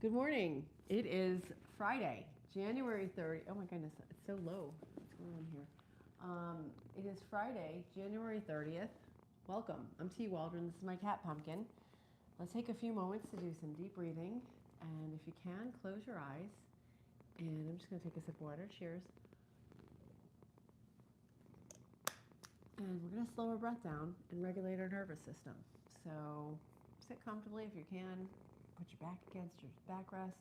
Good morning. It is Friday, January 30th. Oh my goodness, it's so low. What's going on here? It is Friday, January 30th. Welcome. I'm T. Waldron. This is my cat Pumpkin. Let's take a few moments to do some deep breathing. And if you can, close your eyes. And I'm just going to take a sip of water. Cheers. And we're going to slow our breath down and regulate our nervous system. So sit comfortably if you can. Put your back against your backrest.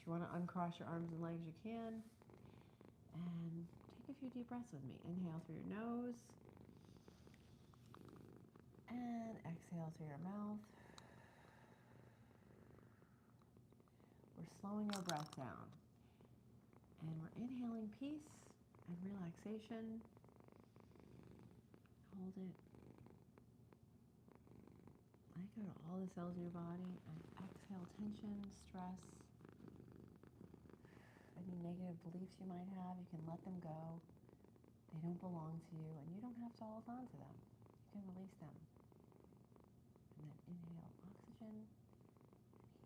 If you want to uncross your arms and legs, you can. And take a few deep breaths with me. Inhale through your nose. And exhale through your mouth. We're slowing our breath down. And we're inhaling peace and relaxation. Hold it. Let go to all the cells in your body and exhale tension, stress, any negative beliefs you might have, you can let them go. They don't belong to you and you don't have to hold on to them. You can release them. And then inhale oxygen,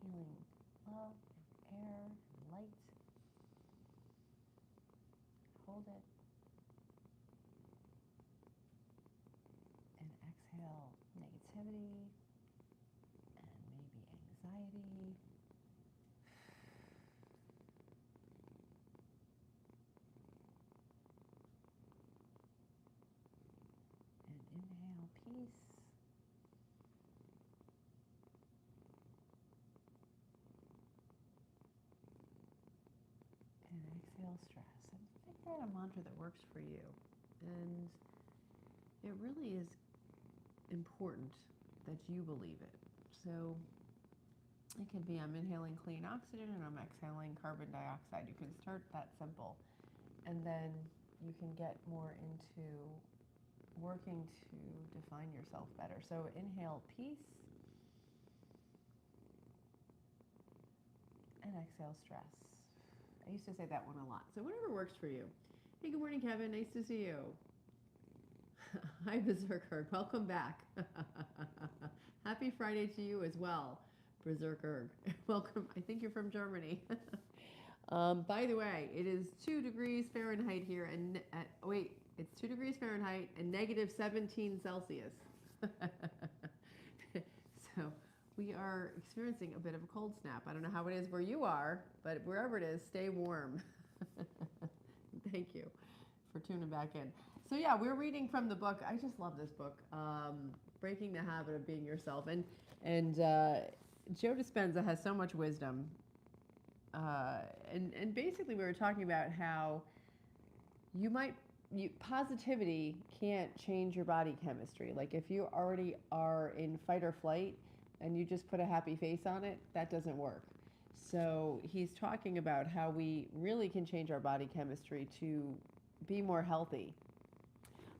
healing love, and air, and light. Hold it. And exhale negativity. Maybe anxiety. And inhale peace. And exhale stress. And figure out a mantra that works for you. And it really is important that you believe it. So it could be I'm inhaling clean oxygen and I'm exhaling carbon dioxide. You can start that simple. And then you can get more into working to define yourself better. So inhale peace and exhale stress. I used to say that one a lot. So whatever works for you. Hey, good morning, Kevin. Nice to see you. Hi, Berserker. Welcome back. Happy Friday to you as well, Berserker. Welcome. I think you're from Germany. By the way, it is 2 degrees Fahrenheit here, and wait, it's 2 degrees Fahrenheit and negative 17 Celsius. So we are experiencing a bit of a cold snap. I don't know how it is where you are, but wherever it is, stay warm. Thank you for tuning back in. So yeah, we're reading from the book. I just love this book, Breaking the Habit of Being Yourself. And Joe Dispenza has so much wisdom. And basically we were talking about how positivity can't change your body chemistry. Like if you already are in fight or flight and you just put a happy face on it, that doesn't work. So he's talking about how we really can change our body chemistry to be more healthy.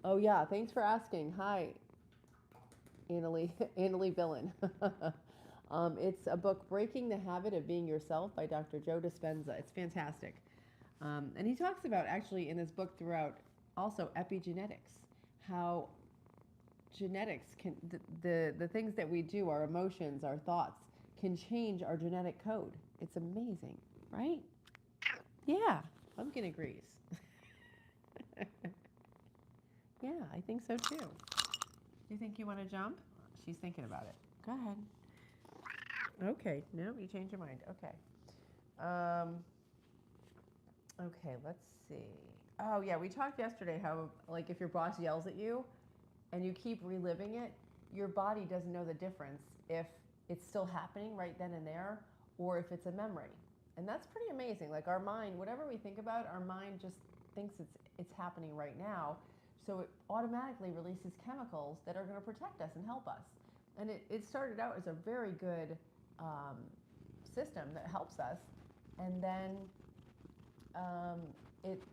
Oh yeah, thanks for asking. Hi, Annalie Billen. It's a book, Breaking the Habit of Being Yourself by Dr. Joe Dispenza. It's fantastic. And he talks about actually in this book throughout also epigenetics, how genetics can, the things that we do, our emotions, our thoughts, can change our genetic code. It's amazing, right? Yeah, Pumpkin agrees. Yeah, I think so too. Do you think you want to jump? She's thinking about it. Go ahead. Okay, no, you changed your mind. Okay. Okay, let's see. Oh yeah, we talked yesterday how like if your boss yells at you and you keep reliving it, your body doesn't know the difference if it's still happening right then and there or if it's a memory. And that's pretty amazing. Like our mind, whatever we think about, our mind just thinks it's happening right now. So it automatically releases chemicals that are going to protect us and help us. And it started out as a very good system that helps us. And then it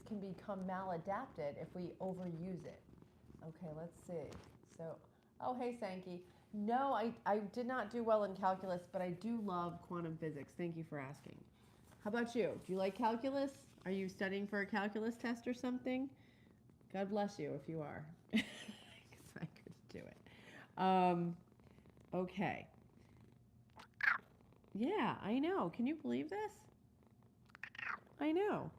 can become maladapted if we overuse it. Okay, let's see. So, oh, hey, Sankey. No, I did not do well in calculus, but I do love quantum physics. Thank you for asking. How about you? Do you like calculus? Are you studying for a calculus test or something? God bless you if you are. Because I couldn't do it. Okay. Yeah, I know. Can you believe this? I know.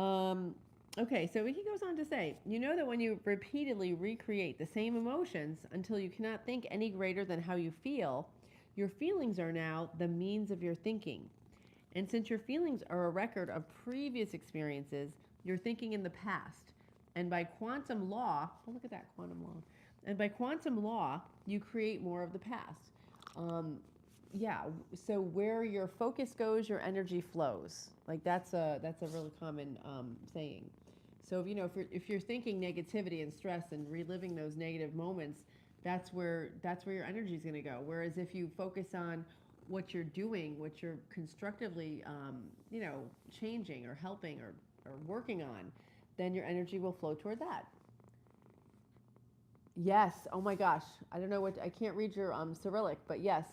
Um, okay, so he goes on to say, you know that when you repeatedly recreate the same emotions until you cannot think any greater than how you feel, your feelings are now the means of your thinking. And since your feelings are a record of previous experiences, you're thinking in the past. And by quantum law, oh, look at that quantum law. And by quantum law, you create more of the past. Um, yeah, so where your focus goes, your energy flows. Like that's a really common saying. So if you're thinking negativity and stress and reliving those negative moments, that's where your energy is going to go. Whereas if you focus on what you're doing, what you're constructively, changing or helping or working on, then your energy will flow toward that. Yes. Oh my gosh. I don't know what I can't read your Cyrillic, but yes,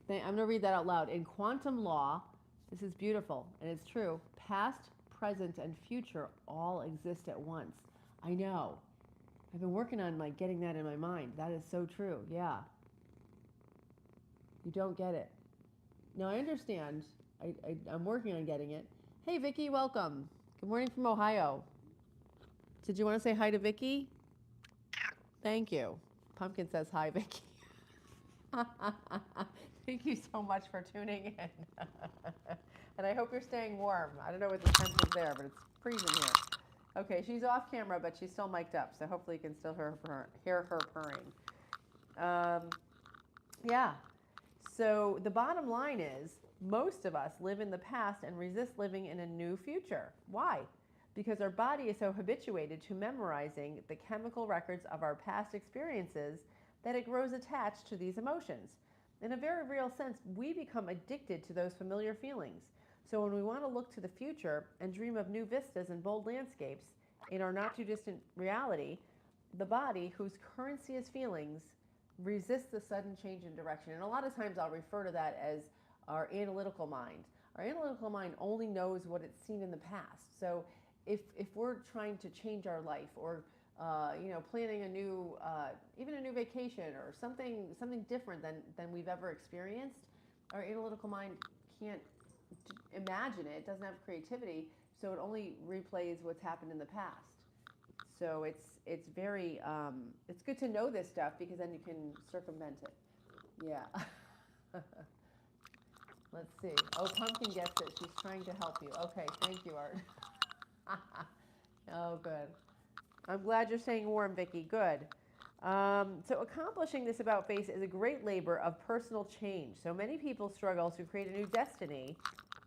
I'm going to read that out loud. In quantum law, this is beautiful and it's true. Past, present, and future all exist at once. I know. I've been working on like getting that in my mind. That is so true. Yeah. You don't get it. Now I understand. I'm working on getting it. Hey, Vicky, welcome. Good morning from Ohio. Did you want to say hi to Vicky? Thank you. Pumpkin says hi, Vicky. Thank you so much for tuning in. And I hope you're staying warm. I don't know what the temp is there, but it's freezing here. Okay, she's off camera, but she's still mic'd up, so hopefully you can still hear her purring. Yeah. So the bottom line is most of us live in the past and resist living in a new future. Why? Because our body is so habituated to memorizing the chemical records of our past experiences that it grows attached to these emotions. In a very real sense, we become addicted to those familiar feelings. So when we want to look to the future and dream of new vistas and bold landscapes in our not too distant reality, the body, whose currency is feelings, resists the sudden change in direction. And a lot of times I'll refer to that as our analytical mind. Our analytical mind only knows what it's seen in the past. So if we're trying to change our life or planning a new even a new vacation or something different than we've ever experienced, our analytical mind can't imagine it. It doesn't have creativity, so it only replays what's happened in the past. So it's very it's good to know this stuff because then you can circumvent it. Yeah. Let's see. Oh, Pumpkin gets it. She's trying to help you. Okay, thank you, Art. Oh, good. I'm glad you're staying warm, Vicky. Good. So accomplishing this about face is a great labor of personal change. So many people struggle to create a new destiny,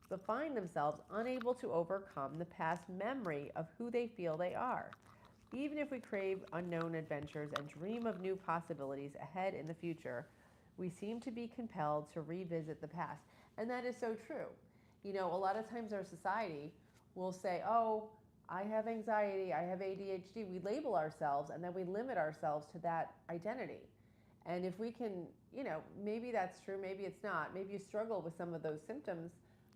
but find themselves unable to overcome the past memory of who they feel they are. Even if we crave unknown adventures and dream of new possibilities ahead in the future, we seem to be compelled to revisit the past. And that is so true. A lot of times our society will say, oh, I have anxiety, I have ADHD. We label ourselves and then we limit ourselves to that identity. And if we can, maybe that's true, maybe it's not. Maybe you struggle with some of those symptoms,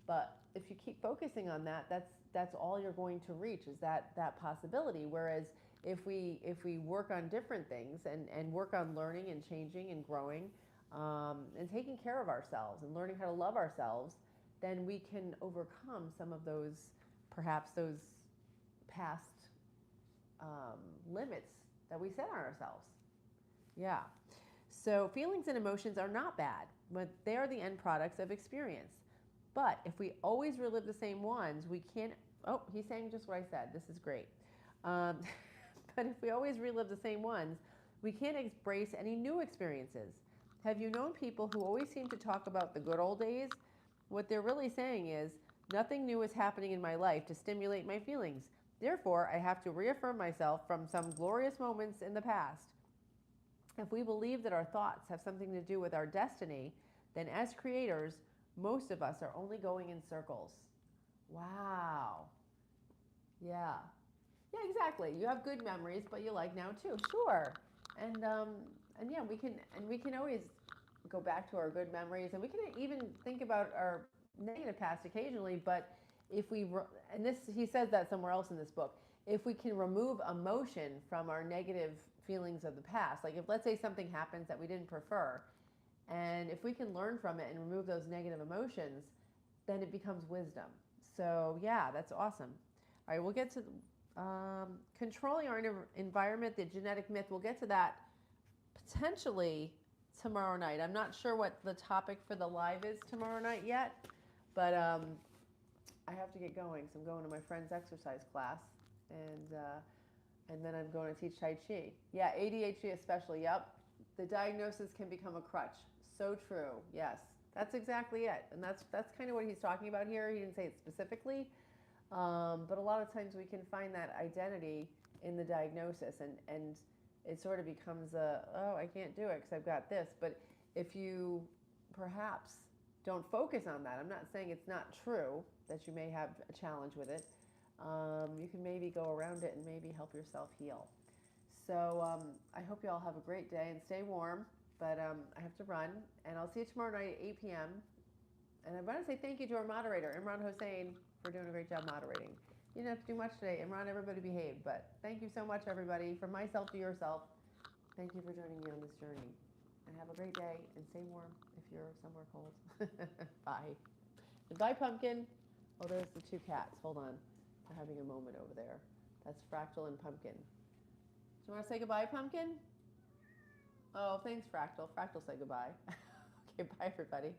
but if you keep focusing on that, that's all you're going to reach is that possibility. Whereas if we work on different things and work on learning and changing and growing and taking care of ourselves and learning how to love ourselves, then we can overcome some of those, perhaps those past limits that we set on ourselves. Yeah. So feelings and emotions are not bad, but they are the end products of experience. But if we always relive the same ones, we can't. Oh, he's saying just what I said. This is great. Um, but if we always relive the same ones, we can't embrace any new experiences. Have you known people who always seem to talk about the good old days? What they're really saying is, nothing new is happening in my life to stimulate my feelings. Therefore, I have to reaffirm myself from some glorious moments in the past. If we believe that our thoughts have something to do with our destiny, then as creators, most of us are only going in circles. Wow. Yeah. Yeah, exactly. You have good memories, but you like now too. Sure. And yeah, we can always go back to our good memories, and we can even think about our negative past occasionally. But if we and this he says that somewhere else in this book, if we can remove emotion from our negative feelings of the past, like if let's say something happens that we didn't prefer, And if we can learn from it and remove those negative emotions, then it becomes wisdom. So yeah, that's awesome. All right, we'll get to controlling our environment, the genetic myth. We'll get to that potentially tomorrow night. I'm not sure what the topic for the live is tomorrow night yet, but I have to get going. So I'm going to my friend's exercise class, and then I'm going to teach Tai Chi. Yeah, ADHD especially. Yep, the diagnosis can become a crutch. So true. Yes, that's exactly it, and that's kind of what he's talking about here. He didn't say it specifically, but a lot of times we can find that identity in the diagnosis, and it sort of becomes oh, I can't do it because I've got this. But if you perhaps don't focus on that, I'm not saying it's not true that you may have a challenge with it. You can maybe go around it and maybe help yourself heal. So I hope you all have a great day and stay warm. But I have to run, and I'll see you tomorrow night at 8 p.m. And I want to say thank you to our moderator, Imran Hossain, for doing a great job moderating. You didn't have to do much today. Imran, everybody behaved. But thank you so much, everybody. From myself to yourself, thank you for joining me on this journey. And have a great day, and stay warm if you're somewhere cold. Bye. Goodbye, Pumpkin. Oh, there's the two cats. Hold on. They're having a moment over there. That's Fractal and Pumpkin. Do you want to say goodbye, Pumpkin? Oh, thanks, Fractal. Fractal, say goodbye. Okay, bye, everybody.